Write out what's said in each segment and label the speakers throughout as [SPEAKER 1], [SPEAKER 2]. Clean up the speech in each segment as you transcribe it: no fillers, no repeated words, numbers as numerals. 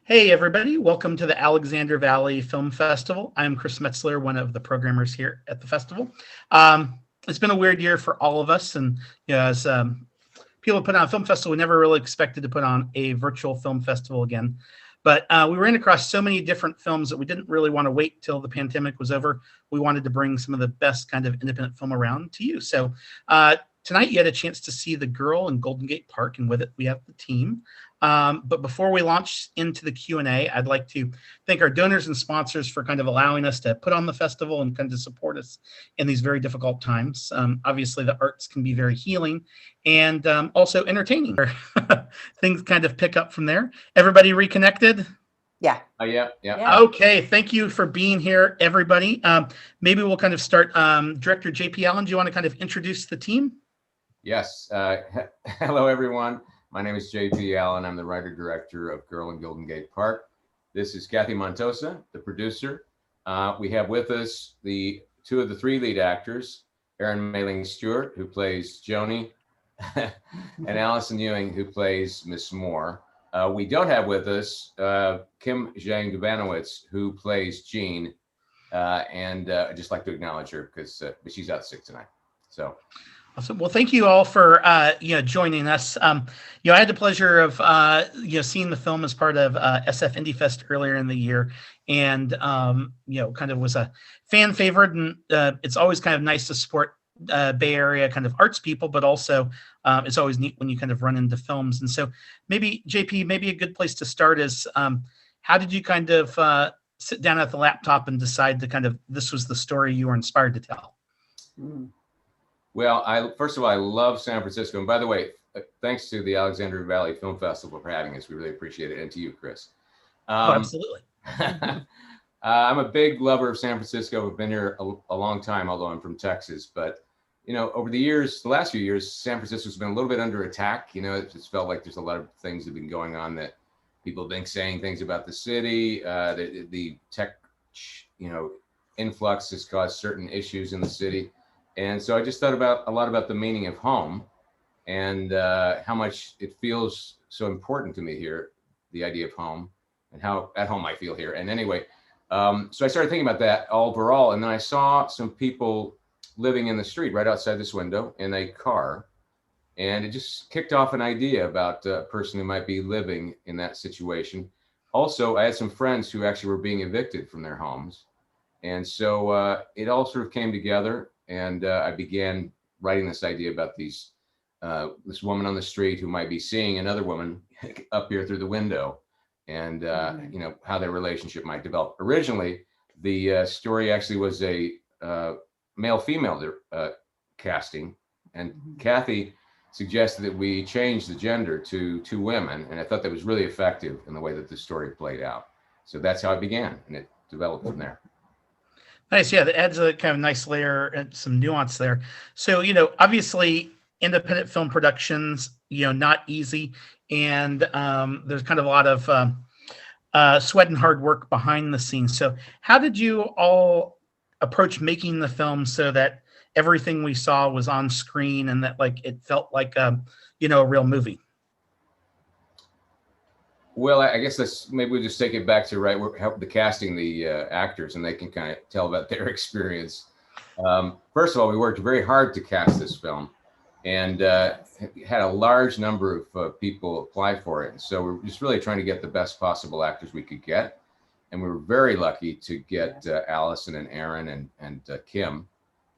[SPEAKER 1] Hey, everybody. Welcome to the Alexander Valley Film Festival. I'm Chris Metlzer, one of the programmers here at the festival. It's been a weird year for all of us. And as people put on a film festival, we never really expected to put on a virtual film festival again. But we ran across so many different films that we didn't really want to wait till the pandemic was over. We wanted to bring some of the best kind of independent film around to you. So tonight you had a chance to see The Girl in Golden Gate Park, and with it we have the team. But before we launch into the Q&A, I'd like to thank our donors and sponsors for kind of allowing us to put on the festival and kind of support us in these very difficult times. Obviously, the arts can be very healing and also entertaining. Things kind of pick up from there. Everybody reconnected?
[SPEAKER 2] Yeah.
[SPEAKER 3] Yeah.
[SPEAKER 1] Okay, thank you for being here, everybody. Maybe we'll kind of start. Director JP Allen, do you want to kind of introduce the team?
[SPEAKER 3] Yes. Hello, everyone. My name is JP Allen. I'm the writer-director of Girl in Golden Gate Park. This is Cathy Montosa, the producer. We have with us the two of the three lead actors, Erin Mei-Ling Stuart, who plays Joni, and Allison Ewing, who plays Miss Moore. We don't have with us Kim Zhang-Dubanowitz, who plays Jean, and I'd just like to acknowledge her because she's out sick tonight. So.
[SPEAKER 1] Awesome. Well, thank you all for joining us. I had the pleasure of seeing the film as part of SF Indie Fest earlier in the year, and kind of was a fan favorite. And it's always kind of nice to support Bay Area kind of arts people, but also it's always neat when you kind of run into films. And so maybe JP, maybe a good place to start is how did you kind of sit down at the laptop and decide to kind of this was the story you were inspired to tell?
[SPEAKER 3] Well, first of all, I love San Francisco. And by the way, thanks to the Alexander Valley Film Festival for having us. We really appreciate it. And to you, Chris.
[SPEAKER 1] Absolutely.
[SPEAKER 3] I'm a big lover of San Francisco. I've been here a long time, although I'm from Texas. But, over the last few years, San Francisco's been a little bit under attack. It just felt like there's a lot of things that have been going on that people have been saying things about the city. The tech, influx has caused certain issues in the city. And so I just thought a lot about the meaning of home and how much it feels so important to me here, the idea of home and how at home I feel here. And anyway, so I started thinking about that overall. And then I saw some people living in the street right outside this window in a car. And it just kicked off an idea about a person who might be living in that situation. Also, I had some friends who actually were being evicted from their homes. And so it all sort of came together. And I began writing this idea about this woman on the street who might be seeing another woman up here through the window, and how their relationship might develop. Originally, the story actually was a male-female casting, and Cathy suggested that we change the gender to two women, and I thought that was really effective in the way that the story played out. So that's how it began, and it developed from there.
[SPEAKER 1] Nice. Yeah, that adds a kind of nice layer and some nuance there. So, obviously independent film productions, not easy. And there's kind of a lot of sweat and hard work behind the scenes. So how did you all approach making the film so that everything we saw was on screen and that it felt like, a real movie?
[SPEAKER 3] Well, I guess maybe we'll just take it back to help the casting the actors, and they can kind of tell about their experience. First of all, we worked very hard to cast this film, and had a large number of people apply for it. And so we're just really trying to get the best possible actors we could get, and we were very lucky to get Allison and Erin and Kim,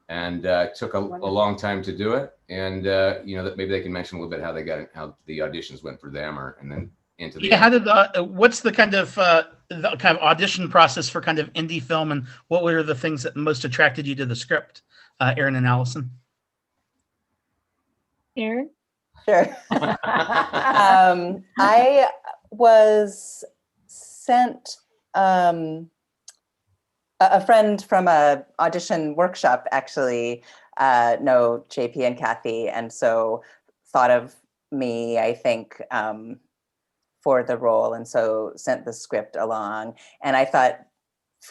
[SPEAKER 3] and it took a long time to do it. And that maybe they can mention a little bit how the auditions went for them, and then.
[SPEAKER 1] How did what's the kind of audition process for kind of indie film, and what were the things that most attracted you to the script, Erin and Allison?
[SPEAKER 2] Erin? Sure. I was sent a friend from a audition workshop actually know JP and Cathy, and so thought of me, I think, for the role, and so sent the script along. And I thought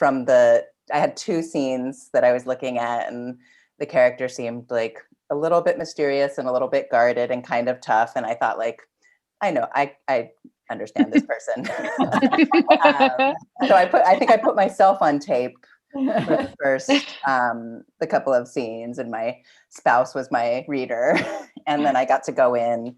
[SPEAKER 2] I had two scenes that I was looking at, and the character seemed like a little bit mysterious and a little bit guarded and kind of tough. And I thought, I know I understand this person. So I think I put myself on tape for the first, the couple of scenes, and my spouse was my reader. And then I got to go in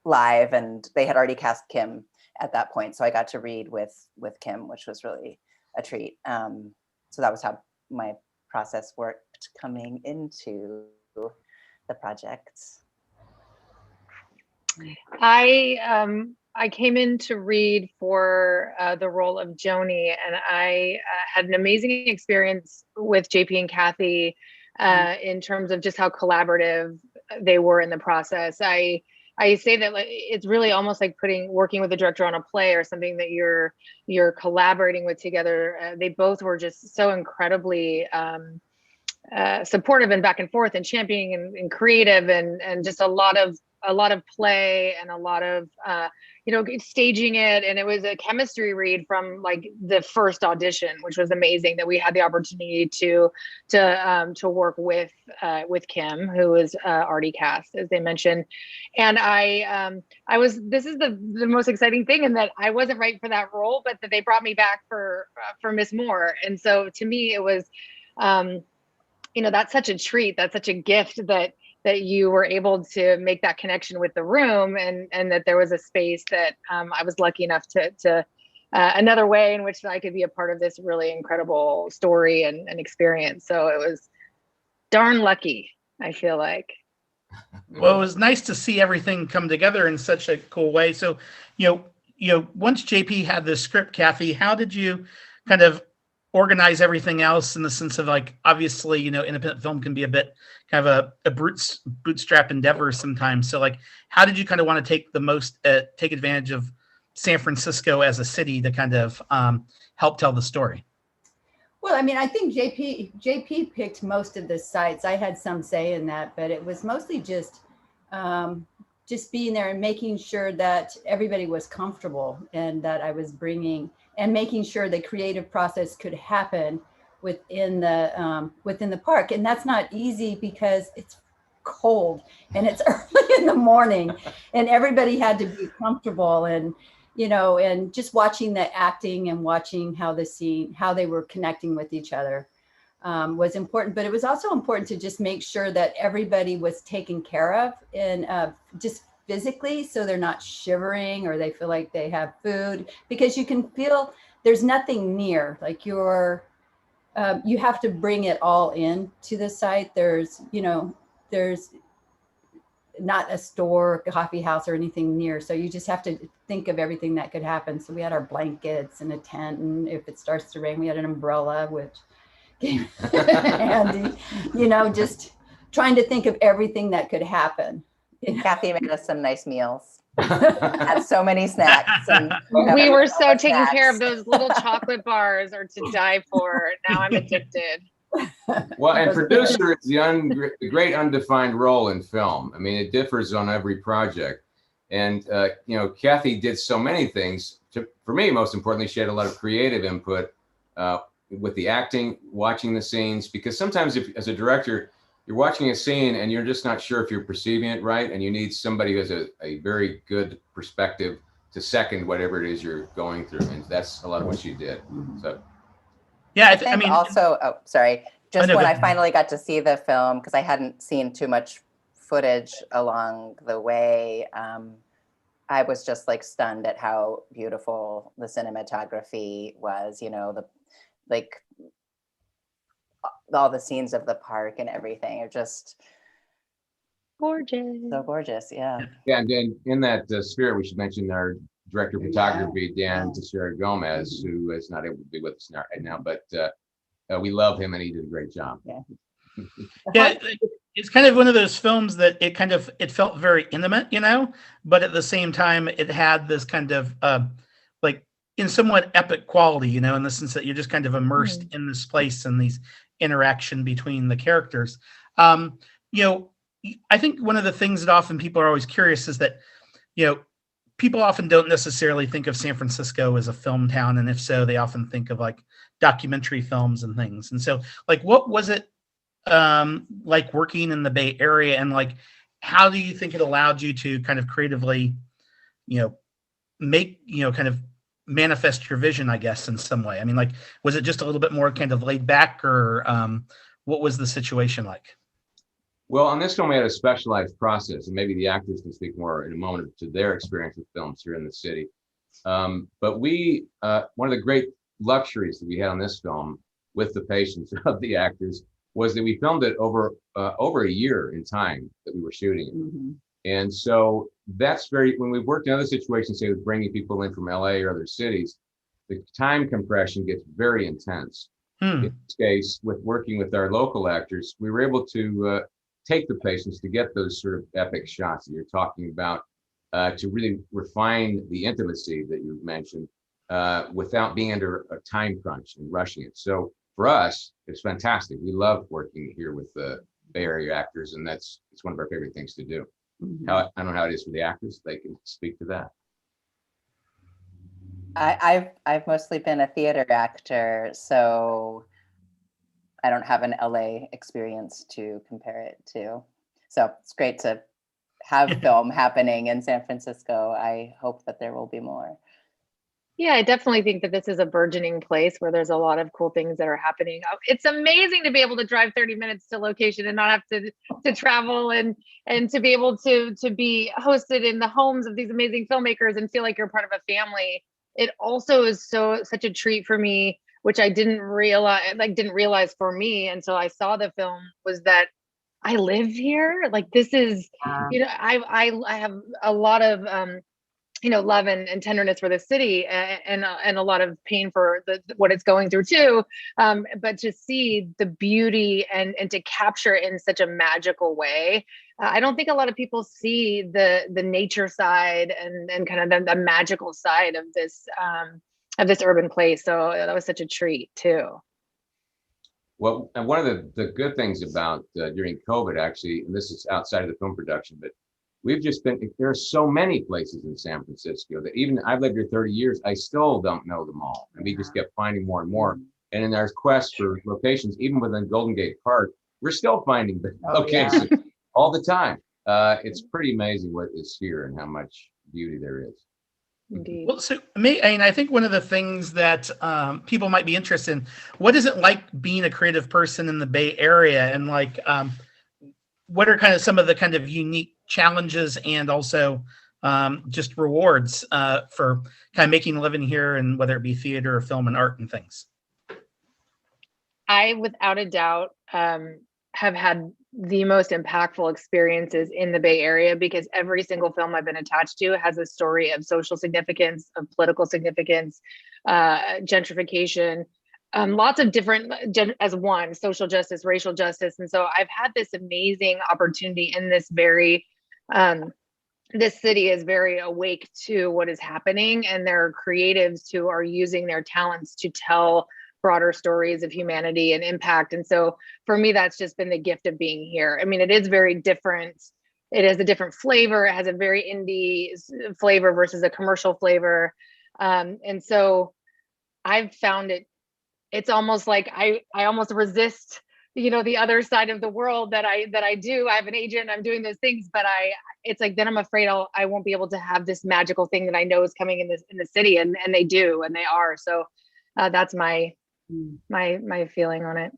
[SPEAKER 2] live, and they had already cast Kim at that point. So I got to read with Kim, which was really a treat. So that was how my process worked coming into the project.
[SPEAKER 4] I came in to read for the role of Joni, and I had an amazing experience with JP and Cathy in terms of just how collaborative they were in the process. I say that it's really almost like working with a director on a play or something that you're collaborating with together. They both were just so incredibly supportive and back and forth and championing and creative and just a lot of play and a lot of staging it. And it was a chemistry read from like the first audition, which was amazing that we had the opportunity to work with Kim, who was already cast, as they mentioned. And this is the most exciting thing, in that I wasn't right for that role, but that they brought me back for Miss Moore. And so to me, it was that's such a treat. That's such a gift that you were able to make that connection with the room, and that there was a space that I was lucky enough to another way in which I could be a part of this really incredible story and experience. So it was darn lucky, I feel like.
[SPEAKER 1] Well, it was nice to see everything come together in such a cool way. So, once JP had this script, Cathy, how did you kind of organize everything else, in the sense of, like, obviously, independent film can be a bit kind of a bootstrap endeavor sometimes. So, like, how did you kind of want to take advantage of San Francisco as a city to kind of help tell the story?
[SPEAKER 5] Well, I mean, I think JP picked most of the sites. I had some say in that, but it was mostly just being there and making sure that everybody was comfortable, and that I was making sure the creative process could happen within the park. And that's not easy because it's cold and it's early in the morning, and everybody had to be comfortable, and just watching the acting and watching how they were connecting with each other was important. But it was also important to just make sure that everybody was taken care of, and just physically, so they're not shivering or they feel like they have food, because you can feel there's nothing near, like you have to bring it all in to the site. There's not a store, coffee house, or anything near. So you just have to think of everything that could happen. So we had our blankets and a tent, and if it starts to rain, we had an umbrella, which came handy, just trying to think of everything that could happen.
[SPEAKER 2] Cathy made us some nice meals. Had so many snacks. And
[SPEAKER 4] we were so taking care of. Those little chocolate bars are to die for. Now I'm addicted.
[SPEAKER 3] Well, and producer is the great undefined role in film. I mean, it differs on every project. And, Cathy did so many things. For me, most importantly, she had a lot of creative input with the acting, watching the scenes, because sometimes as a director, you're watching a scene and you're just not sure if you're perceiving it right, and you need somebody who has a very good perspective to second whatever it is you're going through, and that's a lot of what she did. So,
[SPEAKER 2] yeah, I mean, also, just when I finally got to see the film, because I hadn't seen too much footage along the way, I was just like stunned at how beautiful the cinematography was. All the scenes of the park and everything are just
[SPEAKER 4] gorgeous.
[SPEAKER 2] So gorgeous, yeah.
[SPEAKER 3] Yeah, and in that spirit, we should mention our director of photography, Dan Teixeira Gomez, who is not able to be with us right now, but we love him and he did a great job.
[SPEAKER 2] Yeah.
[SPEAKER 1] Yeah, it's kind of one of those films that it felt very intimate, but at the same time, it had this kind of like in somewhat epic quality, in the sense that you're just kind of immersed in this place and these interaction between the characters. I think one of the things that often people are always curious is that, people often don't necessarily think of San Francisco as a film town. And if so, they often think of like documentary films and things. And so, like, what was it like working in the Bay Area, and like, how do you think it allowed you to kind of creatively make, kind of manifest your vision, I guess, in some way? I mean, like, was it just a little bit more kind of laid back, or what was the situation like?
[SPEAKER 3] Well, on this film, we had a specialized process, and maybe the actors can speak more in a moment to their experience with films here in the city. But one of the great luxuries that we had on this film, with the patience of the actors, was that we filmed it over a year in time that we were shooting it.
[SPEAKER 5] Mhm.
[SPEAKER 3] And so that's when we've worked in other situations, say with bringing people in from LA or other cities, the time compression gets very intense. In this case, with working with our local actors, we were able to take the patience to get those sort of epic shots that you're talking about, to really refine the intimacy that you mentioned, without being under a time crunch and rushing it. So for us, it's fantastic. We love working here with the Bay Area actors, and it's one of our favorite things to do.
[SPEAKER 5] Mhm.
[SPEAKER 3] I don't know how it is for the actors. They can speak to that.
[SPEAKER 2] I've mostly been a theater actor, so I don't have an LA experience to compare it to. So it's great to have film happening in San Francisco. I hope that there will be more.
[SPEAKER 4] Yeah, I definitely think that this is a burgeoning place where there's a lot of cool things that are happening. It's amazing to be able to drive 30 minutes to location and not have to travel, and to be able to be hosted in the homes of these amazing filmmakers and feel like you're part of a family. It also is such a treat for me, which I didn't realize for me until I saw the film, was that I live here. Like, this is, I have a lot of love and tenderness for the city, and a lot of pain for what it's going through too. But to see the beauty and to capture it in such a magical way, I don't think a lot of people see the nature side and kind of the magical side of this urban place. So that was such a treat too.
[SPEAKER 3] Well, and one of the good things about during COVID, actually, and this is outside of the film production, but there are so many places in San Francisco that even I've lived here 30 years, I still don't know them all. And we just kept finding more and more. And in our quest for locations, even within Golden Gate Park, we're still finding locations all the time. It's pretty amazing what is here and how much beauty there is.
[SPEAKER 4] Indeed.
[SPEAKER 1] Well, so I think one of the things that people might be interested in, what is it like being a creative person in the Bay Area, and like, what are kind of some of the kind of unique challenges and also just rewards for kind of making a living here, and whether it be theater or film and art and things?
[SPEAKER 4] I, without a doubt, have had the most impactful experiences in the Bay Area, because every single film I've been attached to has a story of social significance, of political significance, gentrification, lots of different, as one, social justice, racial justice. And so I've had this amazing opportunity in this this city is very awake to what is happening, and there are creatives who are using their talents to tell broader stories of humanity and impact. And so for me, that's just been the gift of being here. I mean, it is very different. It has a different flavor. It has a very indie flavor versus a commercial flavor. And so I've found it's almost like I almost resist, the other side of the world that I do. I have an agent, I'm doing those things, but it's like, then I'm afraid I won't be able to have this magical thing that I know is coming in the city, and they do, and they are. So that's my feeling on it.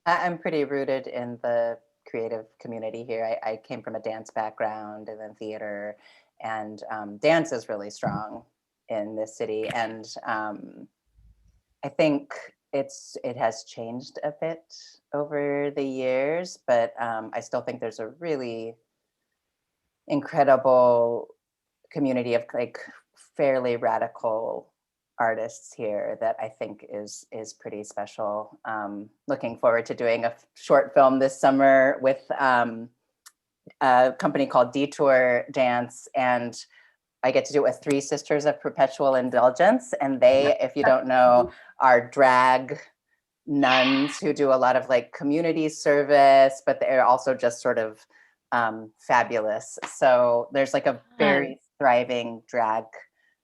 [SPEAKER 2] I'm pretty rooted in the creative community here. I came from a dance background and then theater, and dance is really strong in this city. And I think it has changed a bit over the years, but I still think there's a really incredible community of like fairly radical artists here that I think is pretty special. Looking forward to doing a short film this summer with a company called Detour Dance, and I get to do it with three sisters of perpetual indulgence, and they, if you don't know, are drag nuns who do a lot of like community service, but they're also just sort of fabulous. So there's like a very thriving drag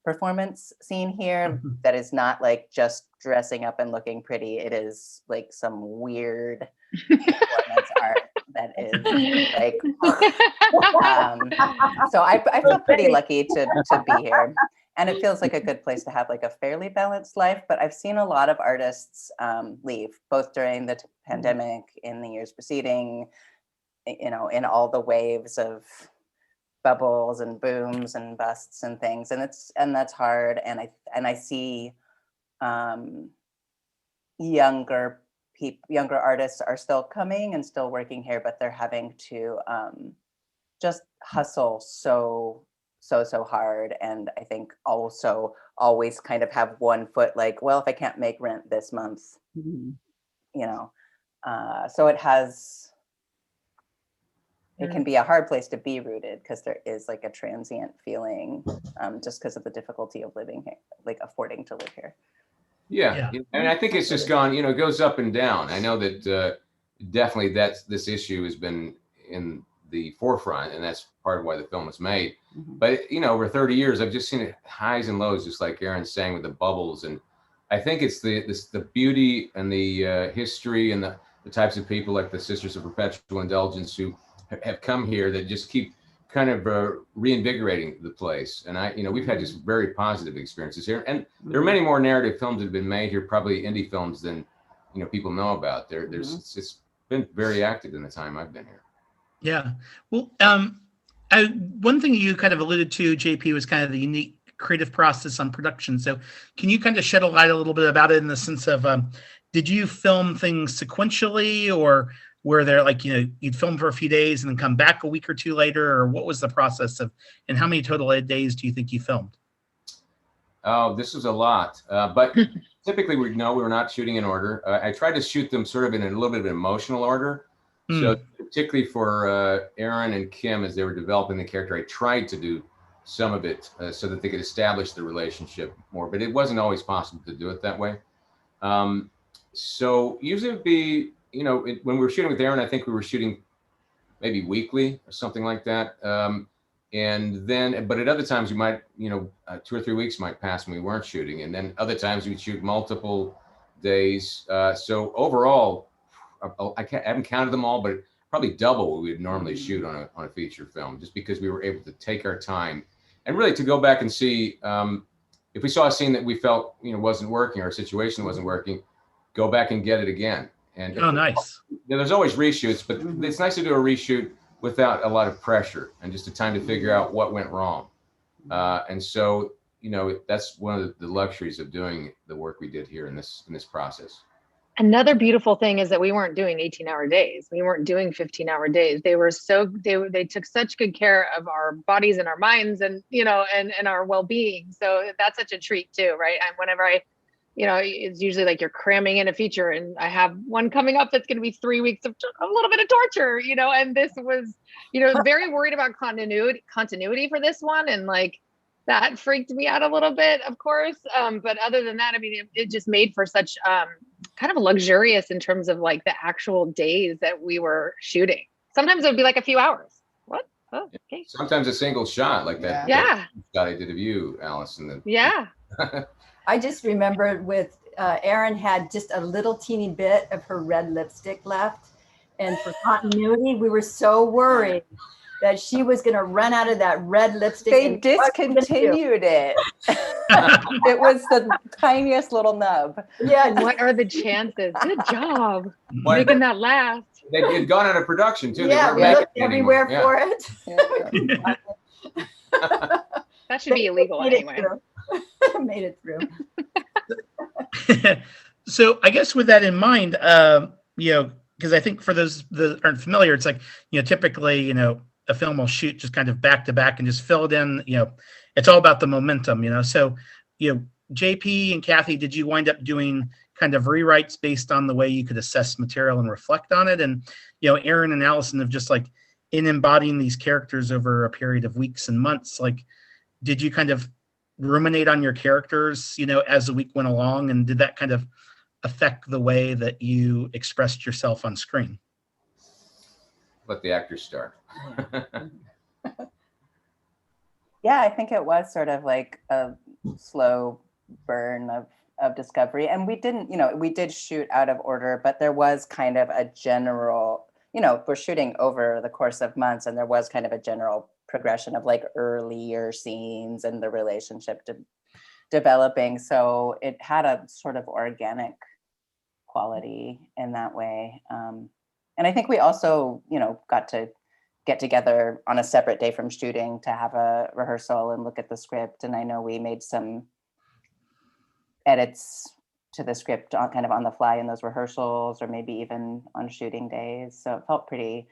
[SPEAKER 2] performance scene here that is not like just dressing up and looking pretty. It is like some weird performance art that is like, so I feel pretty lucky to be here. And it feels like a good place to have like a fairly balanced life. But I've seen a lot of artists leave, both during the pandemic, in the years preceding, you know, in all the waves of bubbles and booms and busts and things. And that's hard. And I see younger artists are still coming and still working here, but they're having to just hustle so hard. And I think also always kind of have one foot like, well, if I can't make rent this month, you know, so it can be a hard place to be rooted, because there is like a transient feeling just because of the difficulty of living here, like affording to live here.
[SPEAKER 3] Yeah. And I think it's just gone, you know, it goes up and down. I know that definitely this issue has been in the forefront, and that's part of why the film was made. But, you know, over 30 years, I've just seen it highs and lows, just like Erin's saying with the bubbles. And I think it's the beauty and the history and the types of people like the Sisters of Perpetual Indulgence who have come here that just keep kind of reinvigorating the place. And we've had just very positive experiences here. And there are many more narrative films that have been made here, probably indie films, than, you know, people know about. It's been very active in the time I've been here.
[SPEAKER 1] Yeah. Well, one thing you kind of alluded to, JP, was kind of the unique creative process on production. So can you kind of shed a light a little bit about it, in the sense of, did you film things sequentially, or were there, like, you know, you'd film for a few days and then come back a week or two later, or what was the process of, and how many total days do you think you filmed?
[SPEAKER 3] Oh, this was a lot, but typically we were not shooting in order. I tried to shoot them sort of in a little bit of an emotional order. So particularly for Erin and Kim, as they were developing the character, I tried to do some of it so that they could establish the relationship more, but it wasn't always possible to do it that way. So usually it would be, you know, when we were shooting with Erin, I think we were shooting maybe weekly or something like that. And then, but at other times we might, you know, 2 or 3 weeks might pass when we weren't shooting. And then other times we'd shoot multiple days. So overall, I haven't counted them all, but probably double what we would normally shoot on a feature film, just because we were able to take our time and really to go back and see if we saw a scene that we felt, you know, wasn't working, or a situation wasn't working, go back and get it again. And
[SPEAKER 1] Nice.
[SPEAKER 3] You know, there's always reshoots, but it's nice to do a reshoot without a lot of pressure and just a time to figure out what went wrong. And so, you know, that's one of the luxuries of doing the work we did here in this process.
[SPEAKER 4] Another beautiful thing is that we weren't doing 18-hour days. We weren't doing 15-hour days. They took such good care of our bodies and our minds, and, you know, and our well-being. So that's such a treat too, right? And whenever you know, it's usually like you're cramming in a feature, and I have one coming up that's going to be 3 weeks of a little bit of torture, you know, and this was, you know, very worried about continuity for this one. And like, that freaked me out a little bit, of course. But other than that, I mean, it just made for such kind of luxurious in terms of like the actual days that we were shooting. Sometimes it would be like a few hours. What? Oh, okay.
[SPEAKER 3] Sometimes a single shot like that.
[SPEAKER 4] Yeah.
[SPEAKER 3] Shot I did of you, Allison.
[SPEAKER 4] Yeah.
[SPEAKER 5] I just remembered with Erin had just a little teeny bit of her red lipstick left. And for continuity, we were so worried that she was going to run out of that red lipstick.
[SPEAKER 2] They discontinued it. It was the tiniest little nub.
[SPEAKER 5] Yeah.
[SPEAKER 4] What are the chances? Good job making that last.
[SPEAKER 3] They had gone out of production too.
[SPEAKER 5] Yeah, we looked everywhere for it.
[SPEAKER 2] Yeah.
[SPEAKER 4] That should be illegal anyway.
[SPEAKER 5] Made it through.
[SPEAKER 1] So I guess with that in mind, you know, because I think for those that aren't familiar, it's like, you know, typically, you know, a film will shoot just kind of back to back and just fill it in, you know, it's all about the momentum, you know. So, you know, JP and Cathy, did you wind up doing kind of rewrites based on the way you could assess material and reflect on it? And, you know, Erin and Allison have just like, in embodying these characters over a period of weeks and months, like, did you kind of ruminate on your characters, you know, as the week went along, and did that kind of affect the way that you expressed yourself on screen?
[SPEAKER 3] Let the actors start.
[SPEAKER 2] Yeah, I think it was sort of like a slow burn of discovery. And we didn't, you know, we did shoot out of order, but there was kind of a general, we're shooting over the course of months, and there was kind of a general progression of like earlier scenes and the relationship developing. So it had a sort of organic quality in that way. And I think we also, got to get together on a separate day from shooting to have a rehearsal and look at the script. And I know we made some edits to the script kind of on the fly in those rehearsals, or maybe even on shooting days. So it felt pretty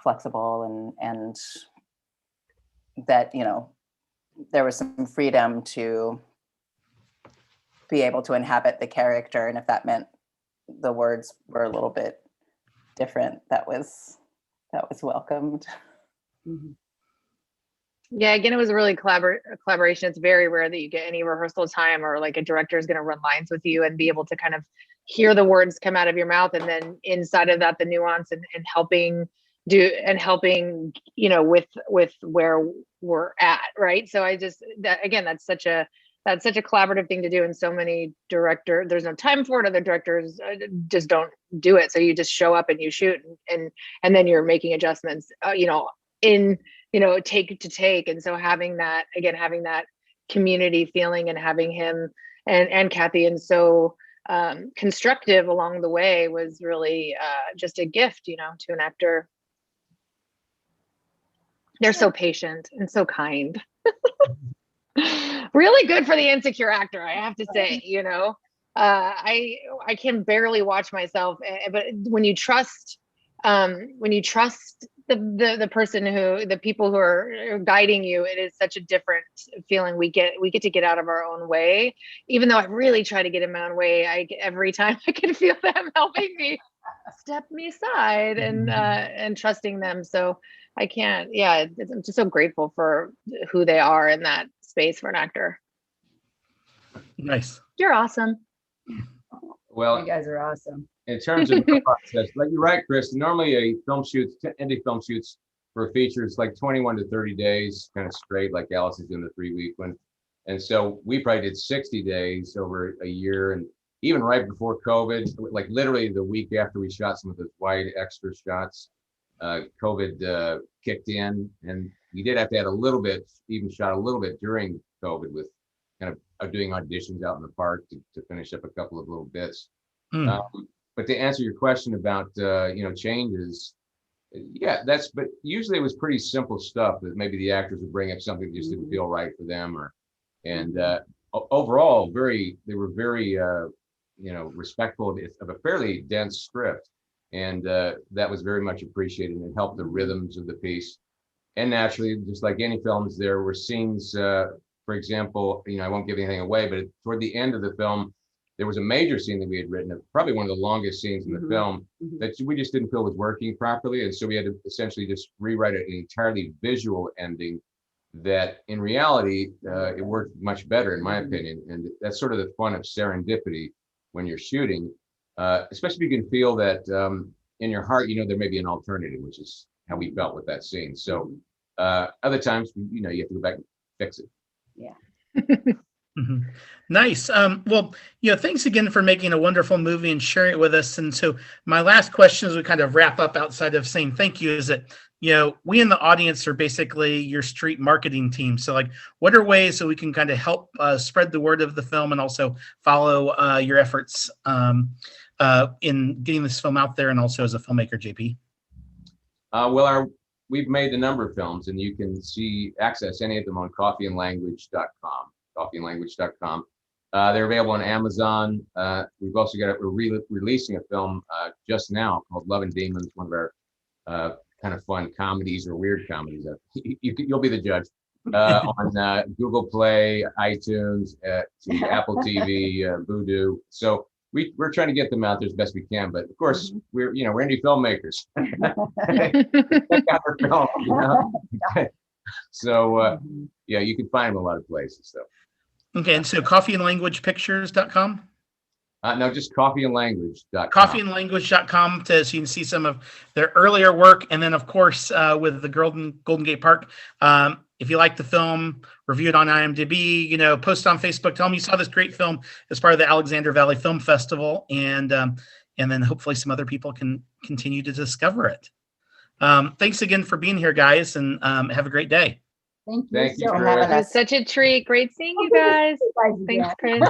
[SPEAKER 2] flexible, and that, there was some freedom to be able to inhabit the character. And if that meant the words were a little bit different, that was welcomed.
[SPEAKER 5] Mhm.
[SPEAKER 4] Yeah, again, it was a really collaboration. It's very rare that you get any rehearsal time, or like a director is going to run lines with you and be able to kind of hear the words come out of your mouth, and then inside of that, the nuance and helping with where we're at, right? So that's such a collaborative thing to do, and so many there's no time for it. Other directors just don't do it, so you just show up and you shoot, and then you're making adjustments, in take to take. And so having that community feeling, and having him and Cathy, and so constructive along the way, was really just a gift, to an actor. They're so patient and so kind. Really good for the insecure actor, I have to say. I can barely watch myself, but when you trust the person the people who are guiding you, it is such a different feeling. We get to get out of our own way, even though I really try to get in my own way. Every time I can feel them helping me step me aside, and trusting them. So I can't, I'm just so grateful for who they are in that space for an actor.
[SPEAKER 1] Nice.
[SPEAKER 4] You're awesome.
[SPEAKER 3] Well,
[SPEAKER 5] You guys are awesome.
[SPEAKER 3] in terms of the process, like you're right, Chris, normally indie film shoots for a feature is like 21 to 30 days, kind of straight, like Allison's doing the 3-week one. And so we probably did 60 days over a year. And even right before COVID, like literally the week after we shot some of those wide extra shots, COVID kicked in, and we did have to add a little bit, even shot a little bit during COVID with kind of doing auditions out in the park to finish up a couple of little bits. But to answer your question about changes, but usually it was pretty simple stuff that maybe the actors would bring up something that just didn't feel right for them, overall they were very respectful of a fairly dense script, and that was very much appreciated, and it helped the rhythms of the piece. And naturally, just like any films, there were scenes, for example, I won't give anything away, but toward the end of the film, there was a major scene that we had written, probably one of the longest scenes in the film, that we just didn't feel was working properly. And so we had to essentially just rewrite an entirely visual ending that in reality, it worked much better, in my opinion. And that's sort of the fun of serendipity when you're shooting, especially if you can feel that in your heart, there may be an alternative, which is how we felt with that scene. So other times, you have to go back and fix it.
[SPEAKER 2] Yeah.
[SPEAKER 1] Nice. Well, thanks again for making a wonderful movie and sharing it with us. And so my last question as we kind of wrap up, outside of saying thank you, is that, we in the audience are basically your street marketing team. So like, what are ways that we can kind of help spread the word of the film, and also follow your efforts in getting this film out there, and also as a filmmaker, JP?
[SPEAKER 3] We've made a number of films, and you can access any of them on coffeeandlanguage.com. coffeeandlanguage.com. They're available on Amazon. We've also we're releasing a film just now called Love and Demons, one of our kind of fun comedies, or weird comedies. You'll be the judge. On Google Play, iTunes, Apple TV, Vudu. So we're trying to get them out there as best we can. But of course, we're indie filmmakers. Check out our film, So you can find them a lot of places. So.
[SPEAKER 1] Okay, and so coffeeandlanguagepictures.com?
[SPEAKER 3] No, just coffeeandlanguage.com.
[SPEAKER 1] Coffeeandlanguage.com, so you can see some of their earlier work. And then, of course, with the Golden Gate Park, if you like the film, review it on IMDb, post it on Facebook, tell them you saw this great film as part of the Alexander Valley Film Festival. And then hopefully some other people can continue to discover it. Thanks again for being here, guys, and have a great day.
[SPEAKER 5] Thank you
[SPEAKER 3] Thank you
[SPEAKER 5] so
[SPEAKER 3] for
[SPEAKER 5] much.
[SPEAKER 4] It was such a treat. Great seeing you guys. Thanks, Chris.